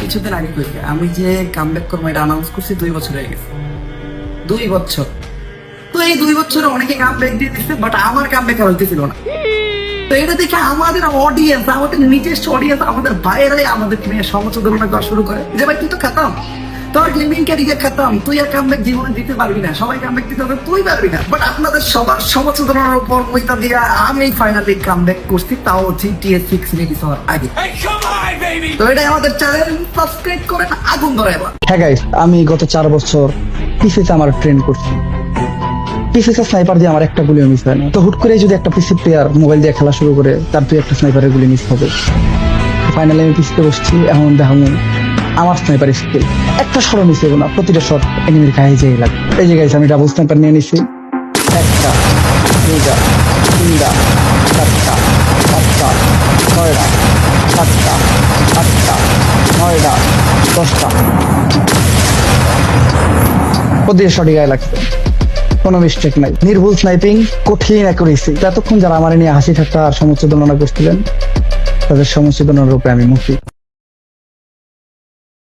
কিছুদিন আগে কইছি আমি যে কামব্যাক করবো এটা অ্যানাউন্স করছি 2 বছর হয়ে গেছে। 2 বছর। তো এই 2 বছরে অনেকে কামব্যাক দিয়ে দিচ্ছে, বাট আমার কামব্যাক আর হইতেছিল না। তো এটা দেখে আমাদের অডিয়েন্স, আমাদের নিজস্ব অডিয়েন্স, আমাদের বাইরে আমাদের নিয়ে সমালোচনা করা শুরু করে যে ভাই তুই তো খাতাম, তোর গেমিং ক্যারিয়ার খাতাম, তুই আর কামব্যাক জীবনে দিতে পারবি না, সবাই কামব্যাক দিতে হবে, তুই পারবি না। বাট আপনাদের সবার সমালোচনার উপর ওইটা দিয়ে আমি ফাইনালি কামব্যাক করছি, তাও GTA 6 রিলিজ হওয়ার আগে। তো এটাই আমাদের চ্যানেল, সাবস্ক্রাইব করেন, আগুন ধরে এবার। হ্যাঁ গাইস, আমি গত 4 বছর পিসিতে আমার ট্রেন করছি। পিসিতে স্নাইপার দিয়ে আমার একটা গুলিও মিস হয় না। তো হুট করে যদি একটা পিসি প্লেয়ার মোবাইল দিয়ে খেলা শুরু করে, তার তুই একটা স্নাইপারের গুলি মিস হবে। ফাইনালি আমি পিসিতে বসছি, এখন দেখামু আমার স্নাইপার স্কিল। একটা শট মিস হবে না, প্রতিটা শট এনিমির গায়ে যেই লাগে। এই যে গাইস, আমি ডাবল স্নাইপার নিয়ে নিছি। একটা, দুইটা, তিনটা, চারটা, পাঁচটা, ছয়টা, সাতটা, আটটা, নয়টা, 10টা। প্রতিটা শটই গায়ে লাগছে, কোনো মিস্টেক নাই। নির্ভুল স্নাইপিং, কঠিন অ্যাকুরেসি। এতক্ষণ যারা আমার নিয়ে হাসি ঠাট্টা আর সমস্ত করছিলেন, তাদের সমস্ত উপরে আমি মুক্তি।